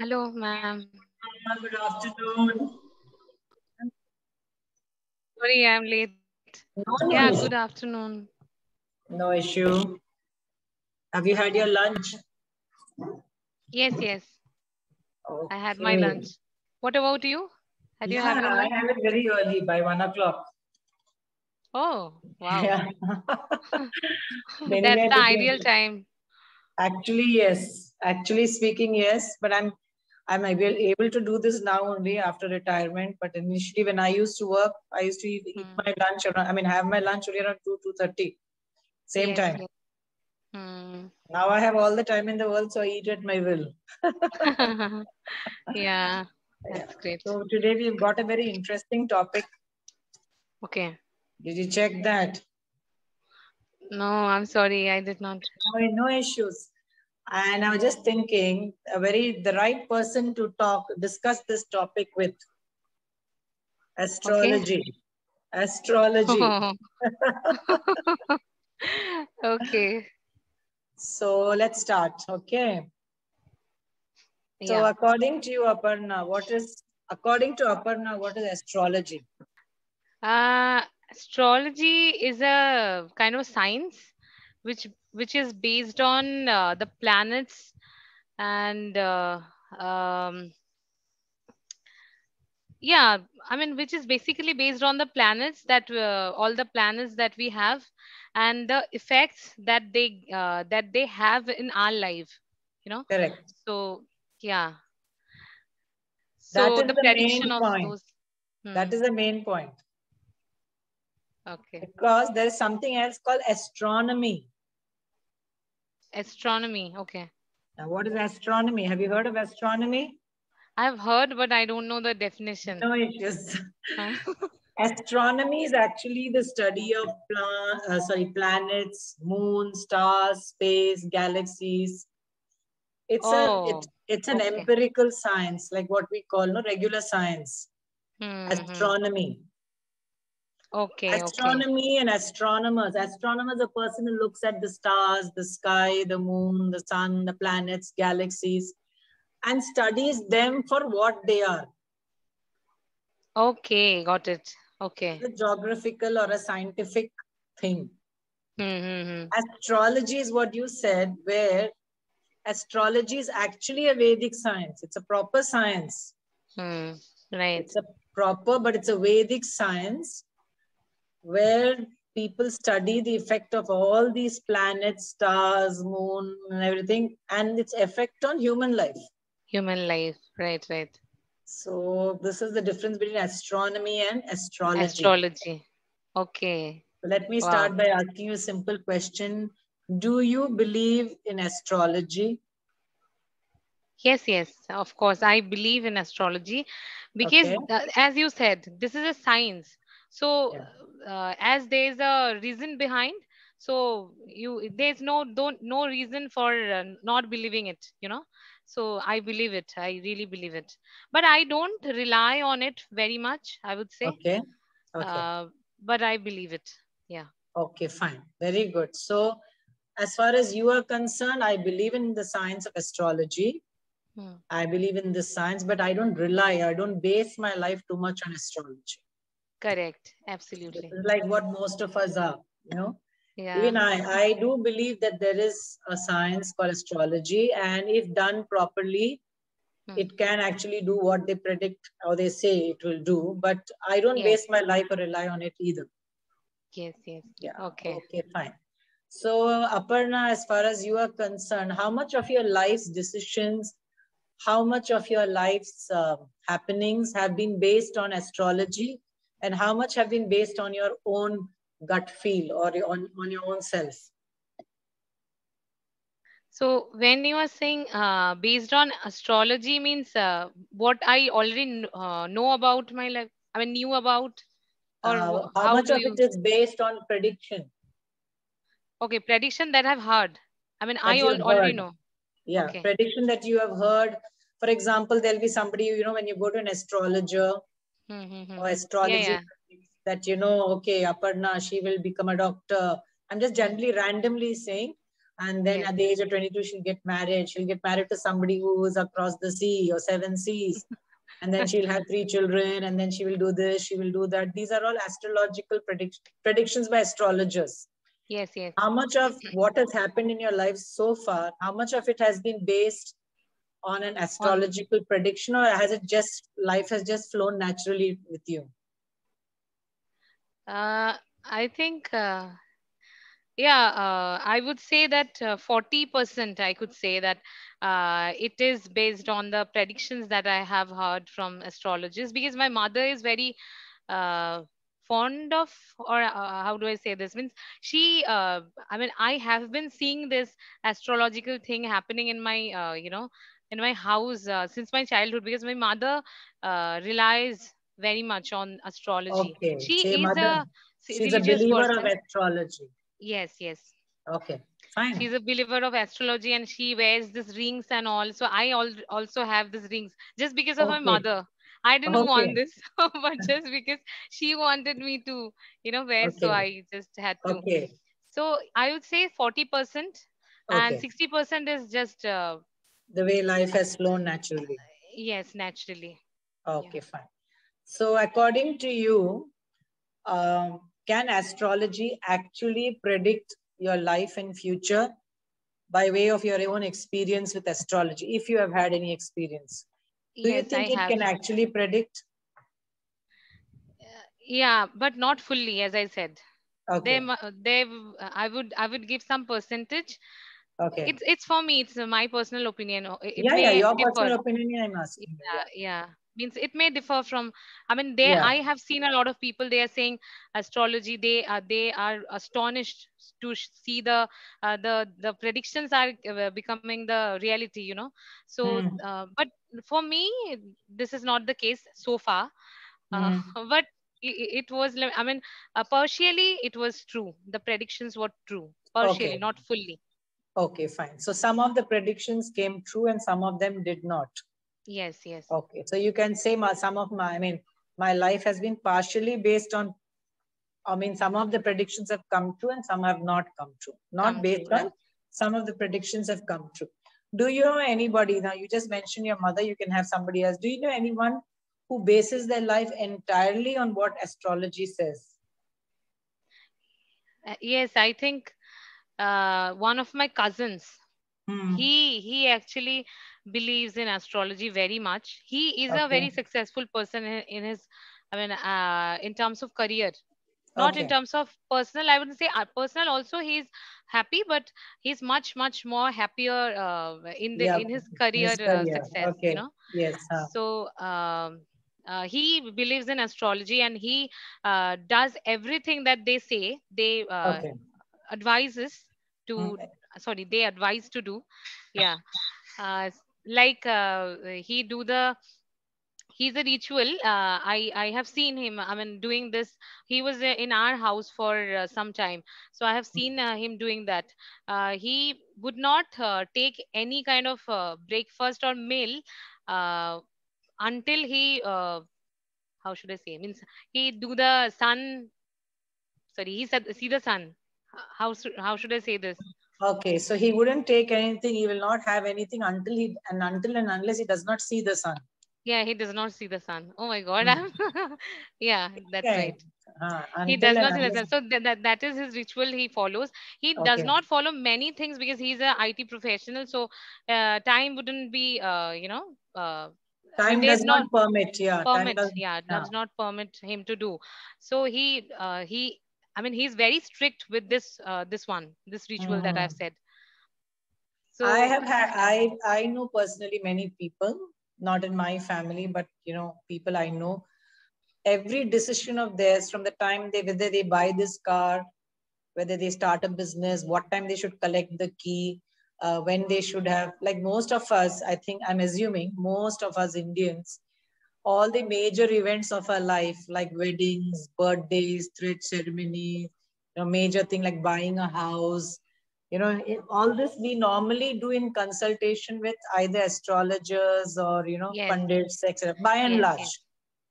Hello, ma'am. Good afternoon. Sorry, I'm late. No, Yeah, no, good afternoon. no issue. Have you had your lunch? Yes, yes. I had my Okay. lunch. What about you? Did you have Yeah, your I lunch? have it very early by 1 o'clock. Oh, wow. Yeah. That's Anywhere the between. ideal time. Actually, yes. Actually speaking, yes. But I'm able to do this now only after retirement. But initially, when I used to work, I used to eat Hmm. my lunch around. I mean, have my lunch only around 2:30. Same Yes, time. yes. Hmm. Now I have all the time in the world, so I eat at my will. Yeah, Yeah. that's great. So today we've got a very interesting topic. Okay. Did you check that? No, I'm sorry, I did not. No issues. And I was just thinking, the right person to discuss this topic with. Okay. Astrology. Astrology. Okay. So let's start. Okay. So Yeah. according to Aparna, what is astrology? Astrology is a kind of science which is based on the planets and um, yeah, I mean, which is basically based on the planets that all the planets that we have and the effects that they have in our life, you know. Correct. So yeah, That so is the the prediction main of point. those. Hmm, That is the main point. okay. Because there is something else called astronomy. Astronomy. Okay. Now, what is astronomy? Have you heard of astronomy? I've heard, but I don't know the definition. No issues. Huh? Astronomy is actually the study of planets, moon, stars, space, galaxies. Oh, It's an okay. empirical science, like what we call no regular science. Hmm. Astronomy. Okay, okay. Astronomy and astronomers. Astronomers are a person who looks at the stars, the sky, the moon, the sun, the planets, galaxies, and studies them for what they are. Okay, got it. Okay. A geographical or a scientific thing. Hmm. Astrology is what you said, where astrology is actually a Vedic science. It's a proper science. Hmm. Right. It's a but it's a Vedic science where people study the effect of all these planets, stars, moon, and everything, and its effect on human life. Human life. Right, right. So this is the difference between astronomy and astrology. Astrology. Okay. So let me Wow. start by asking you a simple question. Do you believe in astrology? Yes, yes, of course. I believe in astrology because, Okay. as you said, this is a science. So, Yeah. as there is a reason behind, so there's no reason for not believing it. You know. So I believe it. I really believe it. But I don't rely on it very much, I would say. Okay. Okay. Uh, but I believe it. Yeah. Okay, fine. Very good. So, as far as you are concerned, I believe in the science of astrology. Hmm. I believe in this science, but I don't base my life too much on astrology. Correct. This Absolutely. is like what most of us are, you know. Yeah. Even I do believe that there is a science called astrology, and if done properly, Hmm. it can actually do what they predict or they say it will do. But I don't Yes. base my life or rely on it either. Yes. Yes. Yeah. Okay. Okay, fine. So, Aparna, as far as you are concerned, how much of your life's decisions, how much of your life's happenings have been based on astrology, and how much have been based on your own gut feel or on your own self? So when you are saying based on astrology means what I already know about my life, I mean knew about, or How how much do of it you? is based on prediction Okay, prediction that I've heard. I mean that I you have already heard? know. Yeah, Okay. prediction that you have heard. For example, there'll be somebody, when you go to an astrologer or Yeah, astrology, yeah. that, okay, Aparna, she will become a doctor. I'm just generally randomly saying, And then Yes. at the age of 22, she'll get married. She'll get married to somebody who is across the sea or seven seas. And then she'll have 3 children, and then she will do this, she will do that. These are all astrological predictions by astrologers. Yes, yes. How much of what has happened in your life so far, how much of it has been based on an On astrological prediction, or has it just, life has just flown naturally with you? I think yeah, I would say that 40% I could say that it is based on the predictions that I have heard from astrologers, because my mother is very uh, fond of, or how do I say this, means she I mean, I have been seeing this astrological thing happening in my in my house since my childhood, because my mother relies very much on astrology. Okay, She so your is mother, a she's a religious believer of person. astrology. Yes, yes. Okay, fine. She's a believer of astrology, and she wears these rings and all. So I also have these rings just because of my Okay, mother. I didn't want okay, this, but just because she wanted me to, wear, so okay, I just had to. okay, So I would say 40%, and okay. 60% is just The way life has flown naturally. yes, naturally. Yeah. Okay, fine. So according to you, can astrology actually predict your life and future by way of your own experience with astrology, if you have had any experience? Do you Yes, I think it have. can actually predict? Yeah, but not fully, as I said. They, Okay, they, I would give some percentage. okay. It's for me, it's my personal opinion. It Yeah, yeah, may your differ. personal opinion I'm asking you. Yeah, Yeah, yeah, means it may differ from, I mean, they yeah. I have seen a lot of people, they are saying astrology, they are astonished to see the predictions are becoming the reality, so Hmm. but for me, this is not the case so far. uh, Hmm. but it was I mean, partially it was true, the predictions were true partially, Okay, not fully. okay, fine. So some of the predictions came true and some of them did not. Yes, yes. Okay, so you can say some of my, I mean, my life has been partially based on, I mean, some of the predictions have come true and some have not come true. Not Come true, based right? on, some of the predictions have come true. Do you know anybody? Now, you just mentioned your mother, you can have somebody else. Do you know anyone who bases their life entirely on what astrology says? Yes, I think one of my cousins, Hmm. he actually believes in astrology very much. He is a Okay. very successful person in his, I mean, in terms of career, not in Okay. terms of personal. I wouldn't say personal also he's happy, but he's much more happier Yeah. in his career His career. success, Okay. Yes. so he believes in astrology, and he does everything that they say, they Okay. advises Hmm. to, sorry, they advise to do. Yeah. Like he do the he's a ritual. I have seen him, I mean, doing this. He was in our house for some time, so I have seen him doing that. He would not take any kind of breakfast or meal uh, until he how should I say, means he do the sun, sorry, he said see the sun. How should I say this? Okay. So he wouldn't take anything. He will not have anything until he, and until and unless he does not see the sun. Yeah, he does not see the sun. Oh my God, Hmm. I'm yeah, that's Okay. right. He Until does and not see the unless. sun. So that is his ritual he follows. He does Okay. not follow many things because he's a IT professional. So time wouldn't be, I mean, Time there's does no not permit. Yeah. Time permit. does. Yeah, Yeah. does not permit him to do. So he, I mean, he's very strict with this ritual that I've Hmm. said. I So have had, I know personally many people, not in my family, but people I know. Every decision of theirs, from the time they, whether they buy this car, whether they start a business, what time they should collect the key, when they should have, like most of us, I think, I'm assuming most of us Indians, all the major events of our life, like weddings, birthdays, thread ceremony, major thing like buying a house, all this we normally do in consultation with either astrologers or, yes, pundits, etc. By and yes, yes. large.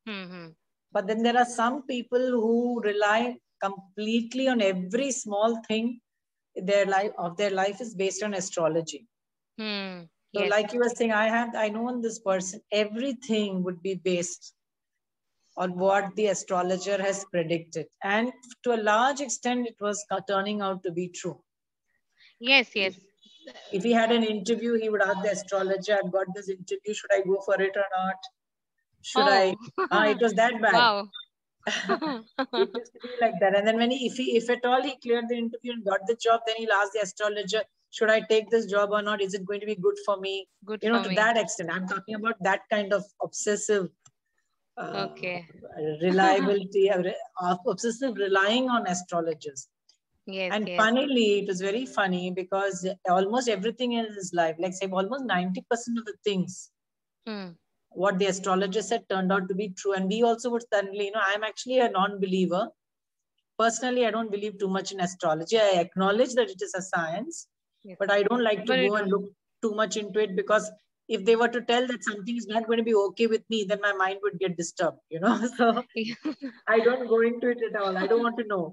Hmm. But then there are some people who rely completely on every small thing their life is based on astrology. Hmm. So Yes. like you were saying, I know this person, everything would be based on what the astrologer has predicted. And to a large extent, it was turning out to be true. Yes. Yes. If he had an interview, he would ask the astrologer, I've got this interview, should I go for it or not? Should I? Oh. It was that bad. Wow. It used to be like that. And then when if at all he cleared the interview and got the job, then he'll ask the astrologer, should I take this job or not? Is it going to be good for me? Good for To me. that extent. I'm talking about that kind of obsessive uh, Okay. reliability, obsessive relying on astrologers. Yes. And Yes. funnily, it was very funny because almost everything in his life, like say almost 90% of the things, Hmm. what the astrologer said turned out to be true. And we also would suddenly, I'm actually a non-believer. Personally, I don't believe too much in astrology. I acknowledge that it is a science, Yes. but I don't like to But you go and don't. look too much into it, because if they were to tell that something is not going to be okay with me, then my mind would get disturbed, So I don't go into it at all. I don't want to know,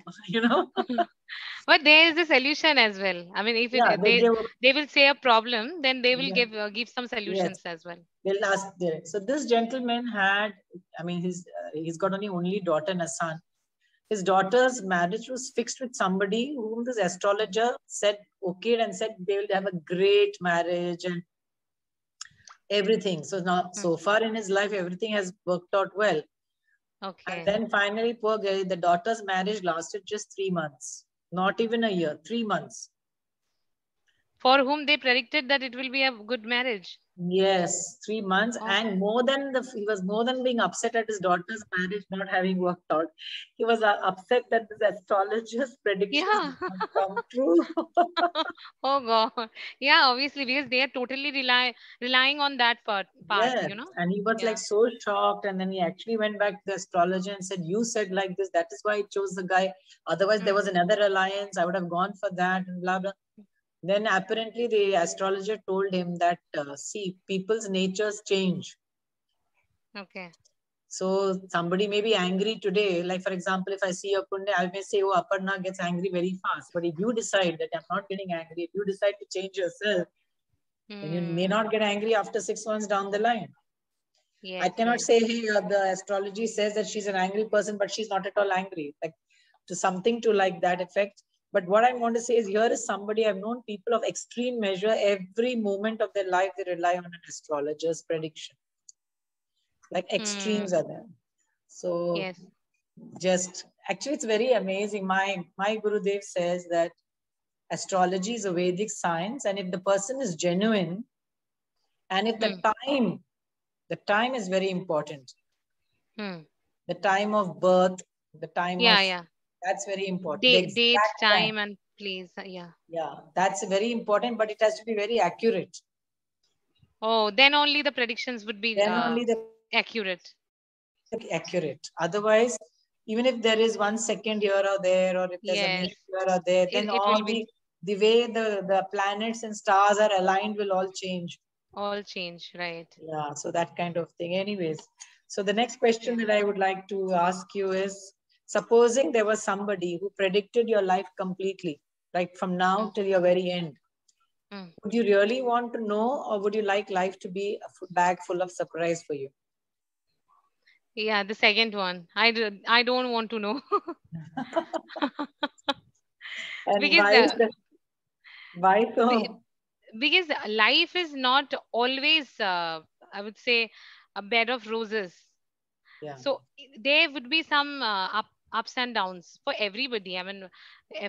But there is a solution as well. I mean, if Yeah, it, they will say a problem, then they will yeah, give some yes, solutions as well. they'll ask there. So this gentleman had, he's got only daughter and a son. His daughter's marriage was fixed with somebody whom this astrologer said okay and said they will have a great marriage and everything. So now, Hmm. so far in his life, everything has worked out well. And Okay. then finally, poor guy, the daughter's marriage lasted just 3 months, not even a year, 3 months. For whom they predicted that it will be a good marriage. Yes, 3 months, Oh. and he was more than being upset at his daughter's marriage not having worked out. He was upset that this astrologer's predictions Yeah. did not come true. Oh God. Yeah, obviously, because they are totally relying on that part, Yes, you know? and he was like Yeah. so shocked, and then he actually went back to the astrologer and said, "You said like this. That is why I chose the guy. Otherwise, there Hmm. was another alliance. I would have gone for that." And blah blah. Then apparently, the astrologer told him that see, people's natures change. Okay. So somebody may be angry today. Like for example, if I see a Kunde, I may say, "Oh, Aparna gets angry very fast." But if you decide that I'm not getting angry, if you decide to change yourself, then you may Hmm. not get angry after 6 months down the line. I Yes, cannot yes. say, hey, the astrology says that she's an angry person, but she's not at all angry. Like to something to like that effect. But what I want to say is, here is somebody I've known people of extreme measure. Every moment of their life, they rely on an astrologer's prediction. Like extremes Hmm. are there. So Yes. just actually, it's very amazing. My Gurudev says that astrology is a Vedic science, and if the person is genuine, and if Hmm. the time is very important. Hmm. The time of birth, the time Yeah, of, yeah. that's very important. The Date, exact time. time, and place. Yeah. Yeah, that's very important, but it has to be very accurate. Oh, then only the predictions would be Then only the accurate. accurate. Otherwise, even if there is 1 second here or there, or if there's a Yes. minute here or there, then It will all be the way the planets and stars are aligned will all change. all change, right? Yeah, so that kind of thing. Anyways, so the next question Yeah. that I would like to ask you is, supposing there was somebody who predicted your life completely, like from now Mm, till your very end, mm. would you really want to know, or would you like life to be a bag full of surprise for you? Yeah, the second one. I don't want to know. And because why is that? Why be- so? because life is not always I would say a bed of roses. Yeah. So there would be some ups and downs for everybody. I mean,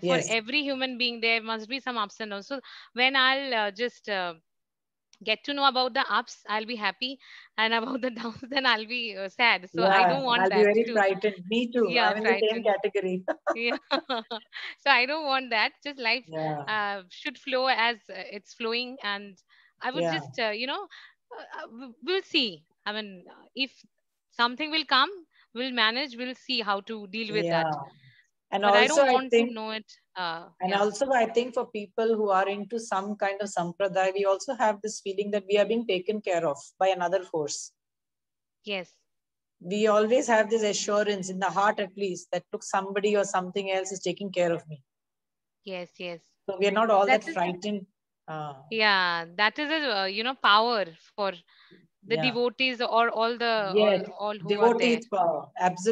for Yes. every human being there must be some ups and downs. So when I'll just get to know about the ups, I'll be happy, and about the downs, then I'll be sad. So I Yeah, don't want I'll be that very too. frightened. Me too. Yeah, I'm in the same frightened. category. Yeah. So I don't want that. Just life Yeah. should flow as it's flowing, and I would Yeah. just we'll see. I mean, if something will come, we'll manage. We'll see how to deal with that. Yeah. And But I also, don't I want to think know it. And Yeah. also, I think for people who are into some kind of sampradaya, we also have this feeling that we are being taken care of by another force. Yes. We always have this assurance in the heart, at least, that look, somebody or something else is taking care of me. Yes. Yes. So we are not all That that is, frightened. yeah, that is a power for the Yeah. devotees, or all the Yes. all who are there. Devotees power. Absolutely.